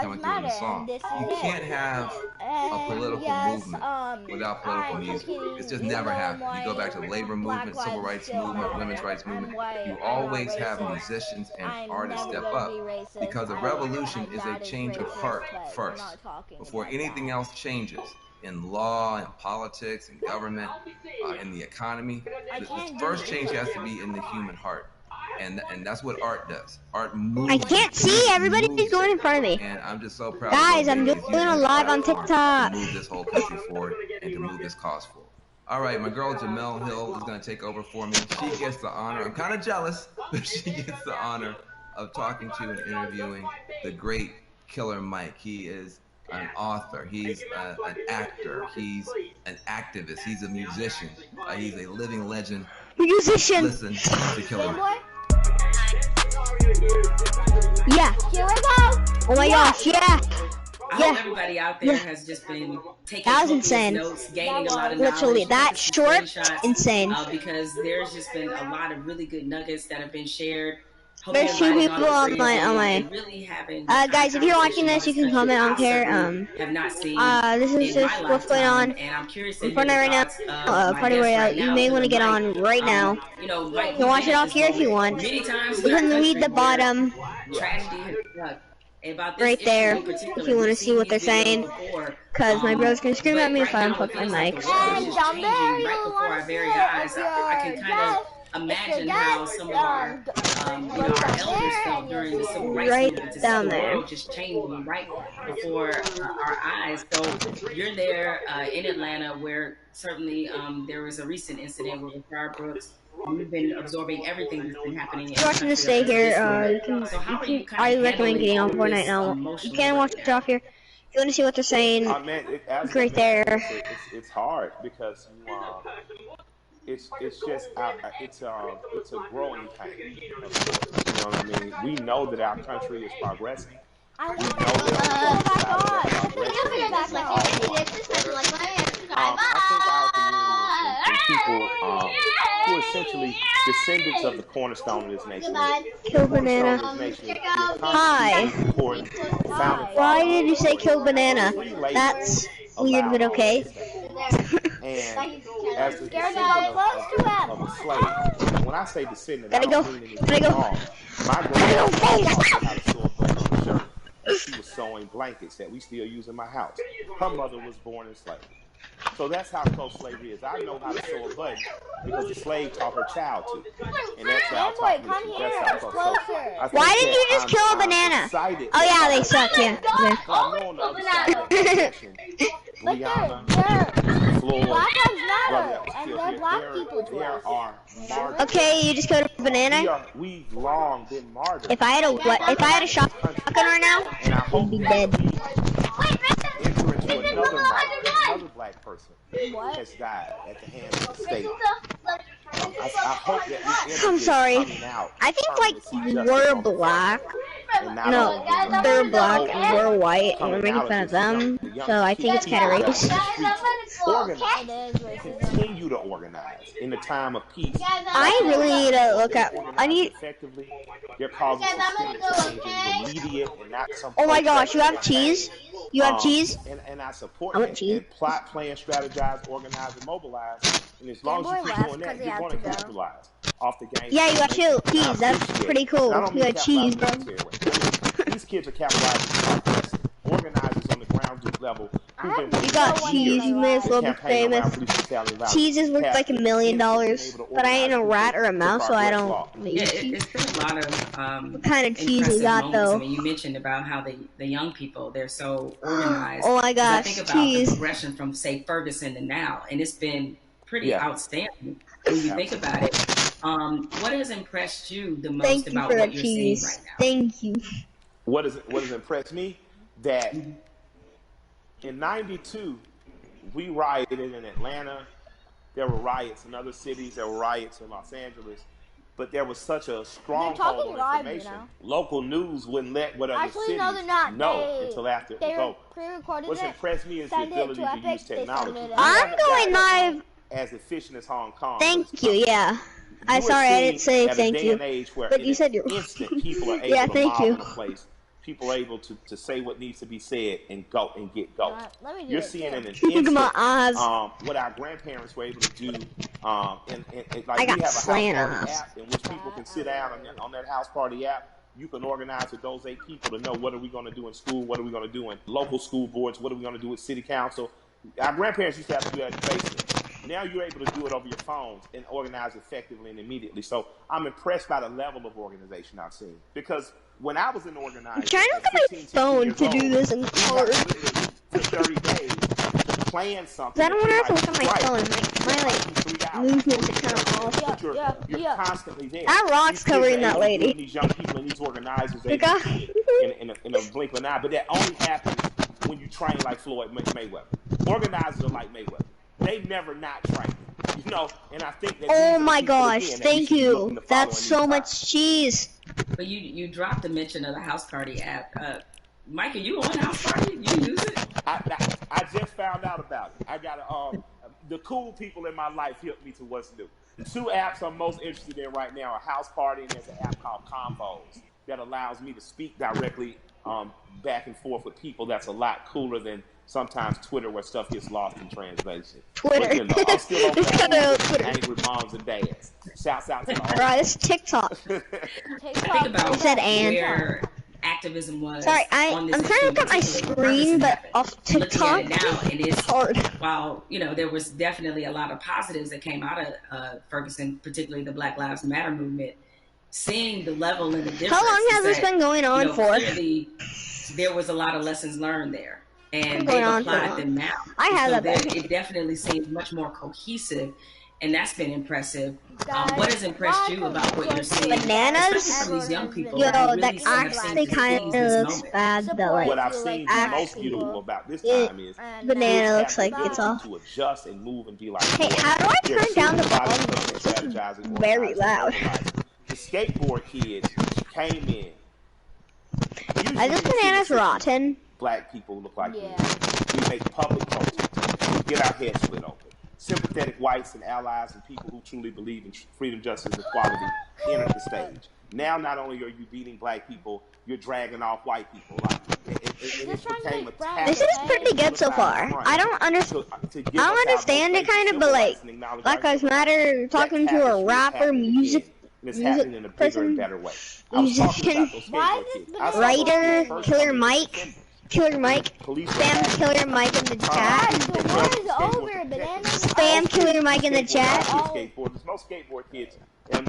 coming through in the song. You can't have a political movement without political music. It's just never happened. You go back to the labor movement, civil rights movement, women's rights movement. You always have musicians and artists step up because a revolution is a change of heart first before anything else changes in law and politics and government, in the economy. The first change has to be in the human heart. And that's what art does. Art moves. I can't see. Everybody's going in front of me. And I'm just so proud. Guys, I'm doing a live on TikTok. To move this whole country forward and to move this cause forward. All right, my girl Jamel Hill is going to take over for me. She gets the honor. I'm kind of jealous, but she gets the honor of talking to and interviewing the great Killer Mike. He is an author. He's an actor. He's an activist. He's a musician. He's a living legend. Musician. Listen to Killer Mike. Yeah. Here we go. Oh my gosh, yeah. I hope everybody out there has just been taking notes, gaining a lot of literally knowledge. That short, insane. Because there's just been a lot of really good nuggets that have been shared. There's 2 people on my guys, if you're watching this, you can comment. I don't care. This is just what's going on in Fortnite right now. Party Royale. You may want to get on right now. You can watch it off here if you want. You can read the bottom right there if you want to see what they're saying. Cause my bro's gonna scream at me if I unplug my mic. Right before our very eyes. I can kind of imagine how some of our, our elders felt during the civil rights movement to see the world just changing right before our eyes. So you're there in Atlanta, where certainly there was a recent incident with Rashard Brooks. We've been absorbing everything that's been happening. If you're watching to stay here, I recommend getting on Fortnite now. You can watch it off here. If you want to see what they're saying, it's right there. It's hard because it's just it's a growing pain. You know what I mean? We know that our country is progressing. We know that our community and people who are essentially descendants of the cornerstone of this nation. Kill Banana. Hi. Why did you say kill Banana? That's weird, but okay. And as the descendant of a slave, when I say descendant, I don't mean anything wrong. My grandmother taught me how to sew a blanket shirt. She was sewing blankets that we still use in my house. Her mother was born in slavery. So that's how close slavery is. I know how to sew a button because the slave taught her child to. And that's how taught me to. That's how close. So why did you just kill a banana? Oh yeah, they suck, yeah. But okay, you just killed a banana? We've long been martyred. If I had a shotgun right now, I'd be dead. Enter into another black person has died at the hands of the state. I hope that I'm sorry. I think like we're black. No, they're black and we're white and we're making fun of them. So I think it's kind of racist. Continue to organize in the time of peace. I really need to look at. Effectively, they're causing systemic change in the immediate and not some. Oh my gosh, you have cheese? You have cheese? And I support I want cheese. And plot, plan, strategize, organize, and mobilize. And as long as you keep doing that, you're going to capitalize off the game. Yeah, you got cheese. That's pretty cool. You got cheese, bro. These kids are capitalizing. Organizers on the ground level. You got cheese. You may as well be famous. Cheese is worth like $1 million, but I ain't a rat or a mouse, so I don't eat cheese. It's been a lot of what kind of cheese you got though? I mean, you mentioned about how the young people, they're so organized. Oh my gosh, I think about cheese. the progression from say Ferguson to now, and it's been pretty outstanding when you think about it. What has impressed you the most about what you're seeing right now? Thank you. What has impressed me? That in '92 we rioted in Atlanta. There were riots in other cities. There were riots in Los Angeles. But there was such a stronghold on information. Local news wouldn't let what other cities know until after it was over. What's impressed me is the ability to use technology. I'm going live. As efficient as Hong Kong. Thank you. Yeah. I'm sorry I didn't say thank you. But you said you're. Instant, people are able to mob in a place. People are able to say what needs to be said and go and get going. You're seeing in an Look at my eyes. What our grandparents were able to do. And like I got we have a house party slant app in which people can sit down on that house party app. You can organize with those 8 people to know what are we going to do in school, what are we going to do in local school boards, what are we going to do with city council. Our grandparents used to have to do that in the basement. Now you're able to do it over your phones and organize effectively and immediately. So I'm impressed by the level of organization I've seen. Because when I was in organizing, I'm trying to look at my phone to do this in hard. For 30 days to plan something. I don't want to look at my phone. My movements are kind of off. You're constantly there. That rock's covering that lady. These young people and these organizers in a blink of an eye. But that only happens when you train like Floyd Mayweather. Organizers are like Mayweather. They never not train. You know, and I think that. Oh my gosh! Thank you. That's so much cheese. But you dropped the mention of the house party app. Mike, are you on house party? You use it? I just found out about it. I got the cool people in my life helped me to what's new. The 2 apps I'm most interested in right now are House Party, and there's an app called Convos that allows me to speak directly back and forth with people. That's a lot cooler than sometimes Twitter, where stuff gets lost in translation. Twitter. But, you know, I'm still okay. Angry moms and dads. Shouts out to all. Right, it's TikTok. Think about You said where activism was. Sorry, I'm trying to look at my screen, but off TikTok, looking at it now, and it's hard. While, you know, there was definitely a lot of positives that came out of Ferguson, particularly the Black Lives Matter movement, seeing the level and the difference. How long has this been going on for? Clearly, there was a lot of lessons learned there, and they've applied them now. I have that. It definitely seems much more cohesive, and that's been impressive. What has impressed you about what you're seeing? Bananas? From these young people. Yo, really that actually kind of looks bad, but like, what I've seen most beautiful about this time is banana looks like it's off. To adjust and move and be like, hey, how do I turn down the volume? This is very loud. The skateboard kids came in. Are those bananas rotten? Black people look like me. We make public protests. We get our heads split open. Sympathetic whites and allies and people who truly believe in freedom, justice, and equality enter the stage. Now, not only are you beating black people, you're dragging off white people. Like, this is pretty good so far. I don't understand it kind of, but like Black Lives Matter, talking to a rapper, music person, musician, writer, Killer Mike. Killer Mike, spam Killer Mike in the chat. Spam Killer Mike in the chat. Most skateboard kids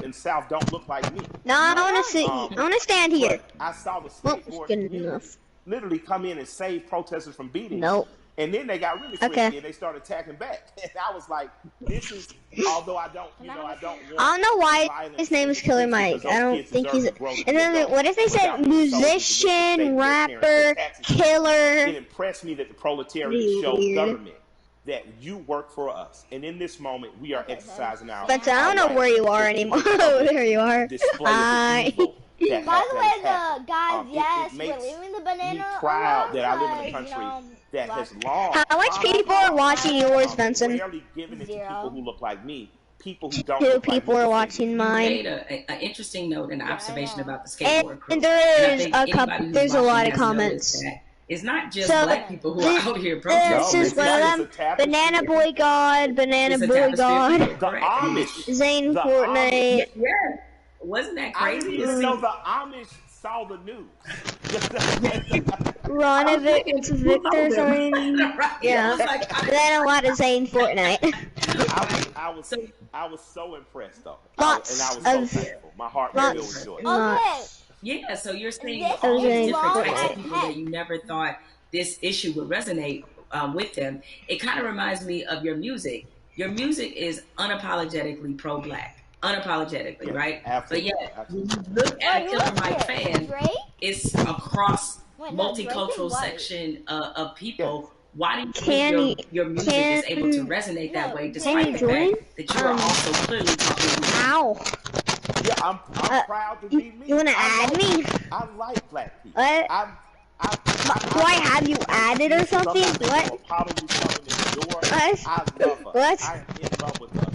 in South don't look like me. No, I want to see. I want to stand here. I saw the skateboard kids literally come in and save protesters from beating. Nope. And then they got really frisky and they started attacking back. And I was like, this is, although I don't know why his name is Killer Mike. I don't think he's and then what if they said musician, rapper, killer? It impressed me that the proletariat showed government that you work for us. And in this moment, we are exercising our But I don't know where you are anymore. There you are. Hi. By the way, the guys, we're leaving the banana. Me proud that I live in a country that has long. How much people are watching yours, Benson? Rarely giving it to people who look like me. People who don't. 2 people are watching mine. You made an interesting note and observation about the skateboard crew. And there's a couple. There's a lot of comments. It's not just black people who are out here protesting. This is one of them. Banana Boy God, Banana Boy God, Zane Fortnite. Yeah. Wasn't that crazy? I didn't even know the Amish saw the news. Ronovic, it's Victor Zane. Yeah. Then a lot of Zane Fortnite. I was so impressed though. Lots and I was so thankful. My heart really enjoyed it. Okay. Yeah, so you're seeing all these different types of people that you never thought this issue would resonate with them. It kind of reminds me of your music. Your music is unapologetically pro-black. Unapologetically, right? Absolutely. But yet, when you look at a Killer Mike fan, it's across multicultural section of people. Why do you think your music is able to resonate that way, despite the fact that you are also clearly talking about? Ow. Yeah, I'm proud to be me. You wanna add me? I like black people. What? Do I have you added or something? What? I love her. What? I am in love with her.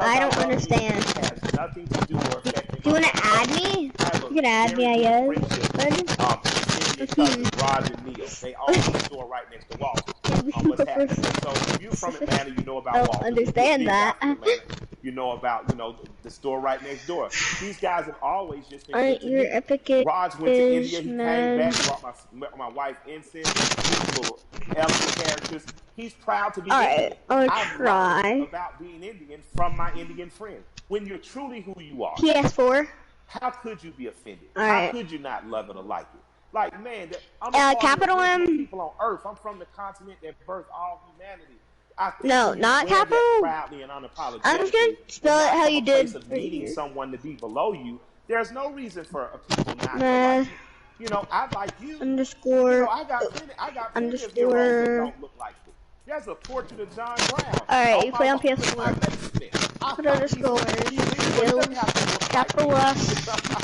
I don't understand. Has nothing to do or affect me. Do you wanna add me? You can add me, I guess. cousins, Raj and Neil. They own the store right next to Walters. What's happening? So if you're from Atlanta, you know about Walters. I don't understand that. You know about, the store right next door. These guys have always just been Alright, your epic Raj went to India, he came back, brought my wife incense, these little elegant characters. He's proud to be Indian. I'll I've try. learned about being Indian from my Indian friends. When you're truly who you are, PS4. how could you be offended? Right. How could you not love it or like it? Like, man, I'm capital M. people on Earth. I'm from the continent that birthed all humanity. No, not capital. Proudly and unapologetically. I'm just gonna spell it how you did. Of needing someone to be below you, there's no reason for people not to like you. I like you. Underscore. I got underscore. That don't look like it. There's a portrait of John Brown. Alright, you play on PS4. Put underscore. Skills. Capital S.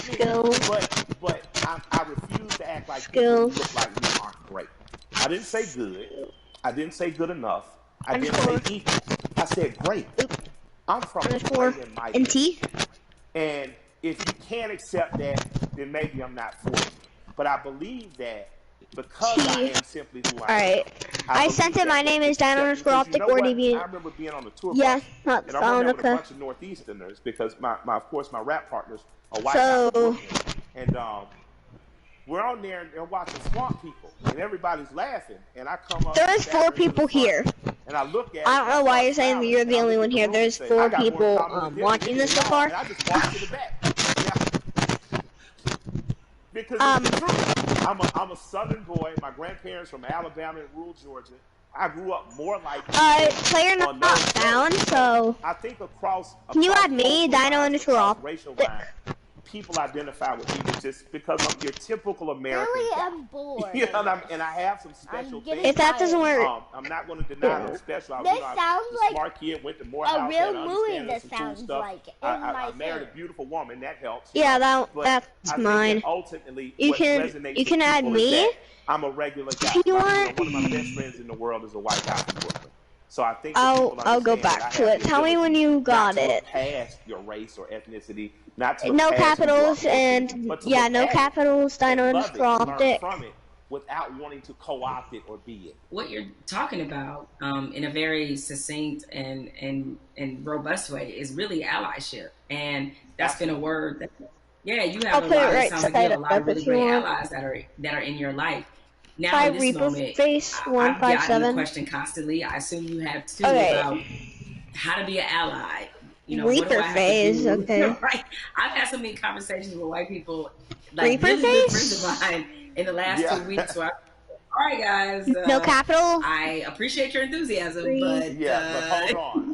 Skills. But I refuse to act like skills. You look like you aren't great. I didn't say good. I didn't say good enough. I didn't say equal. I said great. I'm from underscore NT. And if you can't accept that, then maybe I'm not for you. But I believe that because I am simply who I am. I sent it. My name is Dan_Optic or DB. I remember being on the tour bus. Yes, not and I remember with a bunch of Northeasterners because of course my rap partners are white. So, and we're on there and they're watching Swamp People, and everybody's laughing. And I come up. There's 4 people here. And I look at. I don't know why you're saying you're the only one here. There's 4 people watching this so far. And I just walk to the back. Yeah. Because it's true. I'm a Southern boy. My grandparents from Alabama and rural Georgia. I grew up more like. Player not found. So. I think across. Can you add me, Dino_Optic? Racial line, people identify with me just because I'm your typical American. Really, I'm bored. And I have some special things. If that doesn't work, I'm not going to deny them special. This sounds like smart kid, went to Morehouse, a real movie. This sounds like. I married a beautiful woman. That helps. Yeah, that's mine. Ultimately, you can add me. I'm a regular guy. If you want. One of my best friends in the world is a white guy from Brooklyn. So I think I'll go back to it. Tell me when you got it. Past your race or ethnicity, not to no capitals and no capitals. Dino_Optic. From it without wanting to co-opt it or be it. What you're talking about, in a very succinct and robust way, is really allyship, and that's been a word that. Yeah, you have a lot. It sounds like you have a lot of really great allies that are in your life. Now, in this moment, I get the question constantly. I assume you have too about how to be an ally. What do I have to do? Okay. Right? I've had so many conversations with white people, Reaper really face? good friends of mine, in the last 2 weeks. Where all right, guys. No capital. I appreciate your enthusiasm, but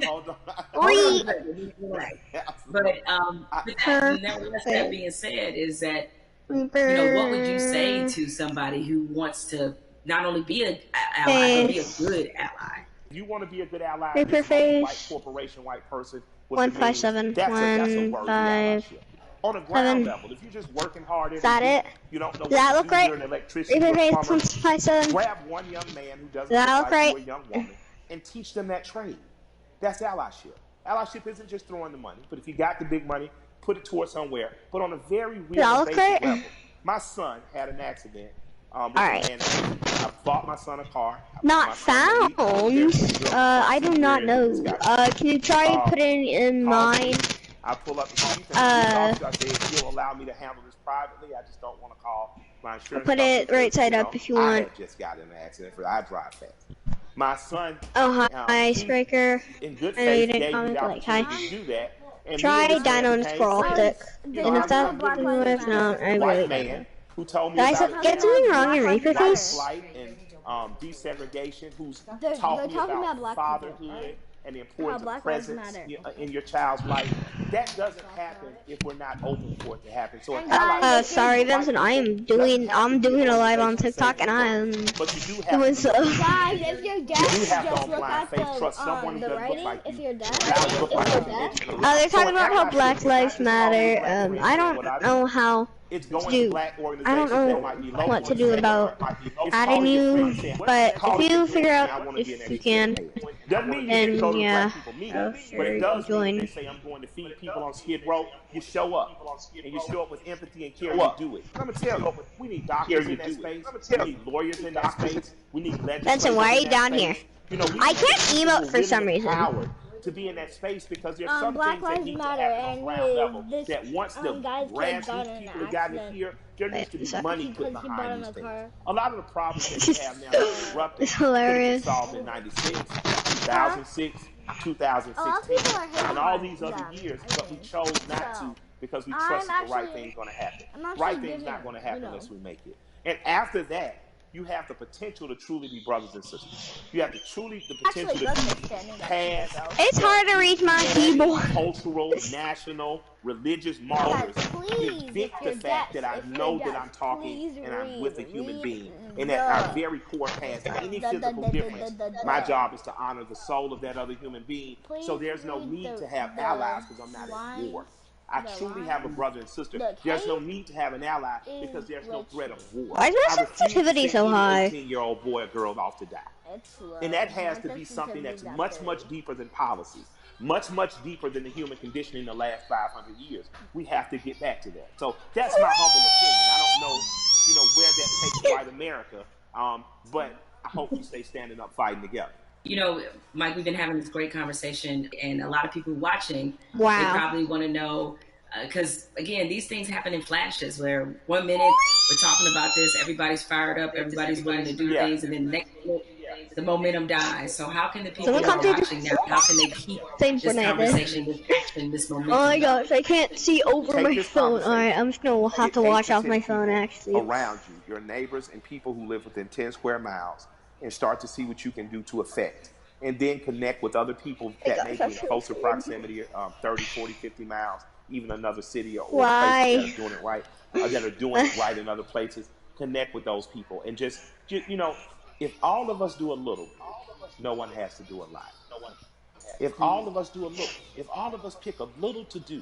hold on. But nevertheless, that being said, is that. What would you say to somebody who wants to not only be an ally, but be a good ally? You want to be a good ally? White corporation, white person. 157. That's a word. 5. On a ground level, if you're just working hard, is that it? You don't know. Does that look right? Grab one young man who doesn't look like a young woman and teach them that trade. That's allyship. Allyship isn't just throwing the money, but if you got the big money, put it towards somewhere. But on a very real basic level, my son had an accident. I bought my son a car. Not found. I do not know. Can you try putting in mine? I pull up the chief and I say he'll allow me to handle this privately. I just don't want to call my insurance. Put it right side up if you want. I had just got in an accident. I drive fast. My son. Oh, hi, Striker. In good faith, gave me the opportunity to do that. And try Dino_Optic. And if that doesn't work, no, I really don't. Who told me did I get something wrong in Reaper face? And desegregation, who's talking about fatherhood and the importance of presence in your child's life. That doesn't happen if we're not open for it to happen. So sorry, Vincent. I'm doing a live on TikTok, and I'm doing so. Guys, if you're deaf, just look at the writing. If you're deaf, they're talking about how Black Lives Matter. I don't know how. I don't know what to do about adding you, but if you figure out if you can, Doesn't mean you can go to black people meetings, but it does mean they say, I'm going to feed people on Skid Row. You show up, and you show up with empathy and care. You do it. I'm gonna tell you, we need doctors in that space. We need lawyers in that space. We need legislators. Benson, why are you down here? You know, I can't emote for some reason. To be in that space because there's some things that need to happen on ground level. That once the grassroots people have gotten here, there needs to be money put behind these things. A lot of the problems that we have now are corrupted. It's hilarious. Solved in 96, 2006, 2016, and all these other years, but we chose not to because we trusted the right thing's going to happen. Right thing's not going to happen unless we make it. And after that, you have the potential to truly be brothers and sisters. You have the potential to be past. It's hard to reach my keyboard. Cultural, national, religious markers. Evict the fact that I know that I'm talking and I'm with a human being, and at our very core past any physical difference. My job is to honor the soul of that other human being. So there's no need to have allies because I'm not at war. I truly have a brother and sister. There's no need to have an ally because there's no threat of war. Why is my sensitivity so high? 18-year-old boy or girl off to die. And that has to be something that's much, much deeper than policy. Much, much deeper than the human condition in the last 500 years. We have to get back to that. So that's my humble opinion. I don't know, where that takes white America, but I hope we stay standing up, fighting together. You know, Mike, we've been having this great conversation, and a lot of people watching, they probably want to know, because, again, these things happen in flashes where 1 minute we're talking about this, everybody's fired up, everybody's willing to do things, and then the next minute, the momentum dies. So how can the people who are watching now, how can they keep this conversation, this action, this momentum? Oh my gosh, I can't see over my phone. Alright, I'm just going to have to watch off my phone, actually. Around you, your neighbors and people who live within 10 square miles, and start to see what you can do to affect. And then connect with other people that may be in closer proximity, 30, 40, 50 miles, even another city or places that are doing it right, that are doing it right in other places. Connect with those people. And just if all of us do a little, no one has to do a lot. If all of us do a little, if all of us pick a little to do,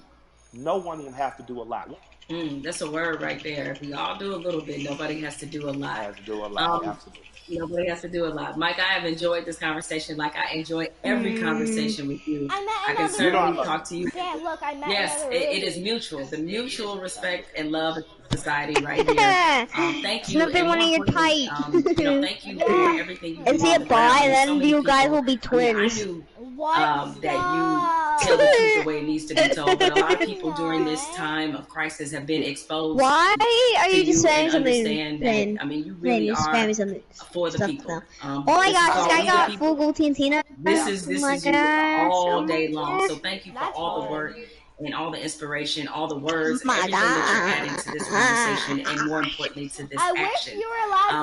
no one will have to do a lot. That's a word right there. If we all do a little bit, nobody has to do a lot. Has to do a lot, absolutely. Nobody has to do a lot. Mike, I have enjoyed this conversation like I enjoy every conversation with you. I can certainly talk to you. Yeah, look, I met yes, it is mutual. The mutual respect and love of society right here. Thank you. Nothing one of your tight. Thank you for everything you do. Is he a boy? Then you guys will be twins. I knew that you tell the truth the way it needs to be told. But a lot of people during this time of crisis have been exposed. Why are you just saying something? I mean, you really are for the people. Oh my gosh, this guy got full gold Tantina. This is you all day long. So thank you for all the work and all the inspiration, all the words, everything that you're adding to this conversation, and more importantly to this action.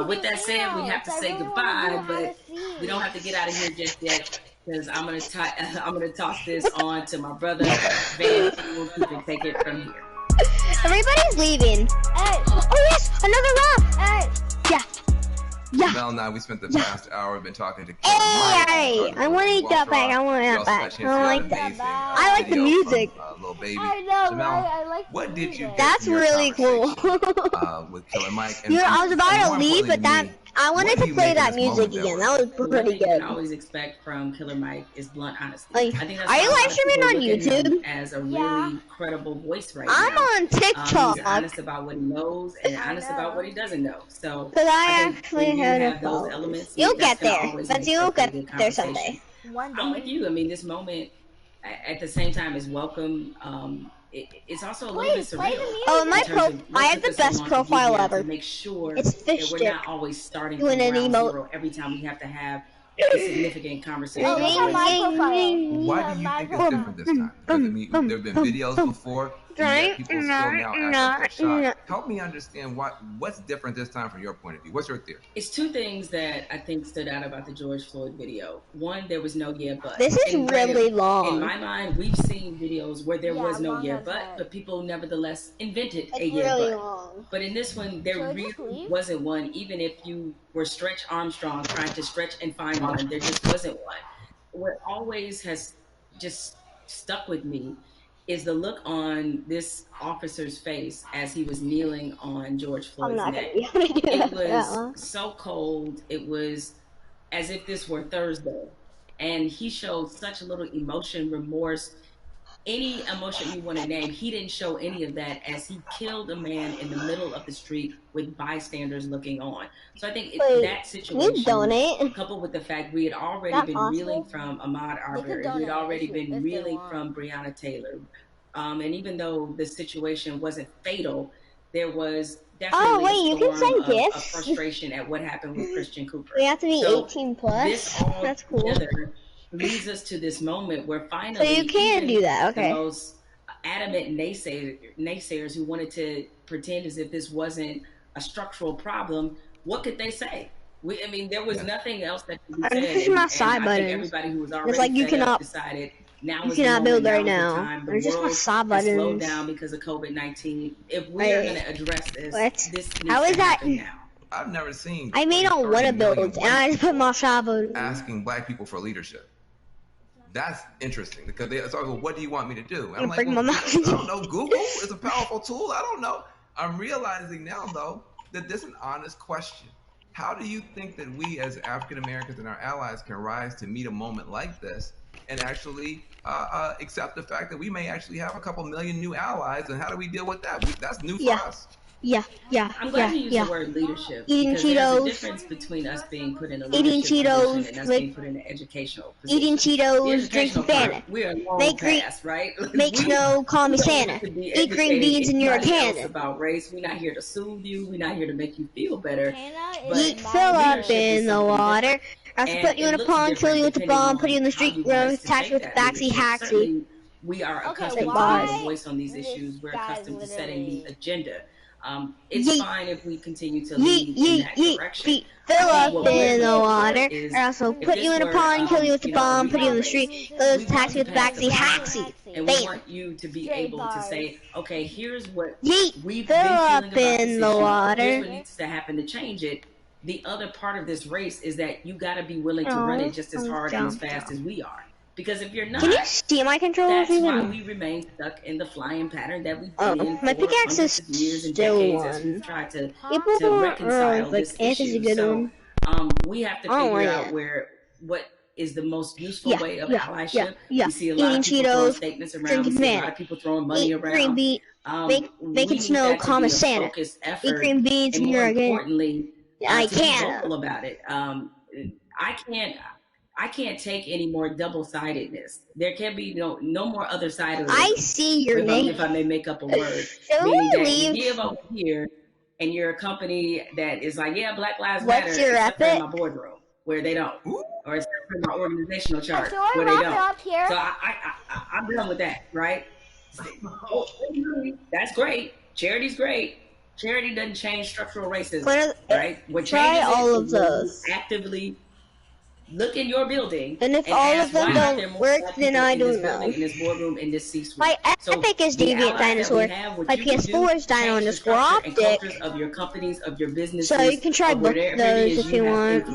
With that said, we have to say goodbye, but we don't have to get out of here just yet. Because I'm gonna toss this on to my brother Van, who can take it from here. Everybody's leaving. Hey. Oh yes, another round. Hey. Yeah. Yeah. Mel and I, we spent the past hour been talking to Hey, I want to eat that back. I want that back. I like that. I like the music. Little baby. I know, Jamel, I like what did you get That's really cool. with Killer Mike? And, I was about to leave, but I wanted to play that music again. That was pretty good. What you can always expect from Killer Mike is blunt honesty. I think that's are you live streaming on YouTube? As a really credible voice right I'm now. On TikTok. He's honest about what he knows and honest about what he doesn't know. So because I actually have those elements. You'll get there, but you'll get there someday. I'm with you. I mean, this moment at the same time is welcome. It's also a little bit surreal. Oh, I have the best profile ever. Make sure it's fish that we're not always starting from ground zero every time we have to have a significant conversation. Why do you think it's different this time? Because, I mean, there have been videos before. People still now help me understand what's different this time from your point of view. What's your theory? It's two things that I think stood out about the George Floyd video. One, there was no but. This is really long. In my mind, we've seen videos where there was no but people nevertheless invented a but. Long. But in this one, there really wasn't one. Even if you were Stretch Armstrong trying to stretch and find one, there just wasn't one. What always has just stuck with me is the look on this officer's face as he was kneeling on George Floyd's neck. It was so cold. It was as if this were Thursday. and he showed such little emotion, remorse, any emotion you want to name. He didn't show any of that as he killed a man in the middle of the street with bystanders looking on. So I think that situation, coupled with the fact we had already been reeling from Ahmaud Arbery, we had already been reeling from Breonna Taylor, and even though the situation wasn't fatal, there was definitely a storm of frustration at what happened with Christian Cooper. We have to be 18 plus. This all That's cool. Together leads us to this moment where finally, so you can do that. Okay. The most adamant naysayers who wanted to pretend as if this wasn't a structural problem, what could they say? I mean, there was nothing else that could be said. This is my side button. Everybody who was already it's like you cannot decided now you cannot build right now. The just my side buttons. Slowed down because of COVID-19. If we are going to address this, this needs How to is that? Now. I've never seen. I made on one of builds, and I just put my side button. Asking black people for leadership. That's interesting because they start going, what do you want me to do? And I'm like, well, I don't know. Google is a powerful tool. I don't know. I'm realizing now, though, that this is an honest question. How do you think that we as African Americans and our allies can rise to meet a moment like this and actually accept the fact that we may actually have a couple million new allies? And how do we deal with that? That's new for us. Yeah. I'm glad you used the word leadership. Eating because Cheetos. There's a difference between us being put in a leadership position and us being put in an educational position. Eating Cheetos, drinking Fanta. We're a long past, right? Make snow, call me Santa. Eat green beans and you're a Canada. About race, we're not here to soothe you. We're not here to make you feel better. Eat fill up in the water. I have to put you in a pond, kill you with a bomb, put you in the street, attach you with a backseat haxie. We are accustomed to having a voice on these issues. We're accustomed to setting the agenda. It's fine if we continue to lead in that direction. Fill up in the water. I also put you in a pond, kill you with a bomb, put you in the street, attach you with a backseat haxie. And we want you to be able to say, okay, here's what we've fill been up feeling about in this the issue. water. Here's what needs to happen to change it. The other part of this race is that you got to be willing to run it just as hard and as fast as we are. Because if you're not, can you see my controllers? That's why we remain stuck in the flying pattern that we've been in my pickaxe is years and still decades on. as we've tried to reconcile this issue. So we have to figure out what is the most useful way of allyship. We see a lot of people throwing statements around. We see a lot of people throwing money around. Make it snow, calm as Santa. Eat green beans and you're again. Importantly, I to can't. be vocal about it. I can't take any more double-sidedness. There can be no more other side of it. I see your name. If I may make up a word. Meaning that you give over here, and you're a company that is like, yeah, Black Lives Matter, except for in my boardroom, where they don't. Or except for my organizational chart, where they don't. So I'm done with that, right? That's great. Charity's great. Charity doesn't change structural racism, right? What changes all of those. Actively look in your building, and if all of them don't work, then I don't know. In this boardroom, in this C-suite. My Epic is Deviant Dinosaur. My PS4 is Dino_Optic. Of your companies, of your businesses. So you can try both those if you want.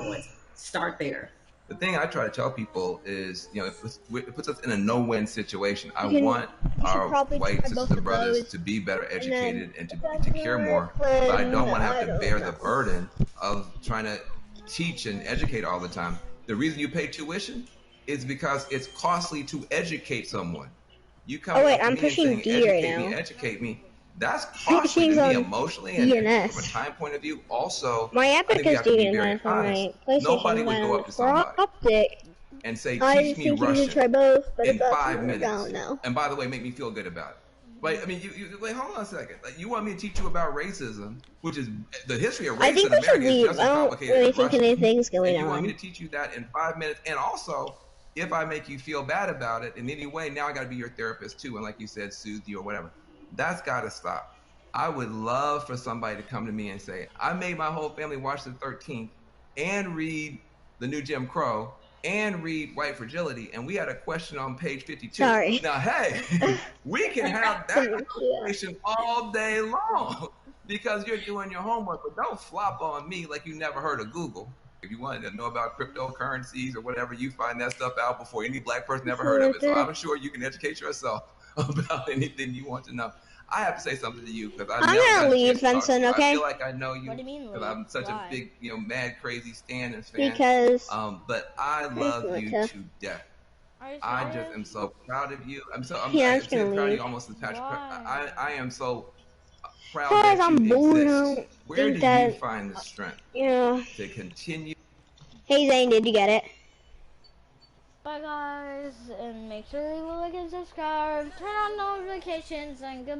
Start there. The thing I try to tell people is, it puts us in a no-win situation. I want our white sisters and brothers to be better educated and to care more, but I don't want to have to bear the burden of trying to teach and educate all the time. The reason you pay tuition is because it's costly to educate someone. You come I'm pushing D right now. Educate me. That's costly to me emotionally and from a time point of view. Also, my Epic is D for my PlayStation. Nobody would go up to somebody and say, teach me Russian in 5 minutes. And by the way, make me feel good about it. Wait, I mean, you wait. Hold on a second. Like, you want me to teach you about racism, which is the history of racism in America is just as complicated as Russian. Anything's going on. You want me to teach you that in 5 minutes, and also, if I make you feel bad about it in any way, now I got to be your therapist too, and like you said, soothe you or whatever. That's got to stop. I would love for somebody to come to me and say, I made my whole family watch the 13th and read the new Jim Crow and read White Fragility, and we had a question on page 52. Sorry. Now, hey, we can have that conversation all day long because you're doing your homework, but don't flop on me like you never heard of Google. If you wanted to know about cryptocurrencies or whatever, you find that stuff out before any black person ever heard of it. So I'm sure you can educate yourself about anything you want to know. I have to say something to you because I'm gonna leave, Vincent. Okay. I feel like I know you What do you mean because I'm such a big, mad, crazy Standards fan. Because. But I love you to death. I just am so proud of you. I'm so proud of you almost as Patrick. I am so proud that you exist. Where do you find the strength to continue? Hey Zane, did you get it? Bye guys, and make sure to leave a like and subscribe, turn on notifications, and goodbye.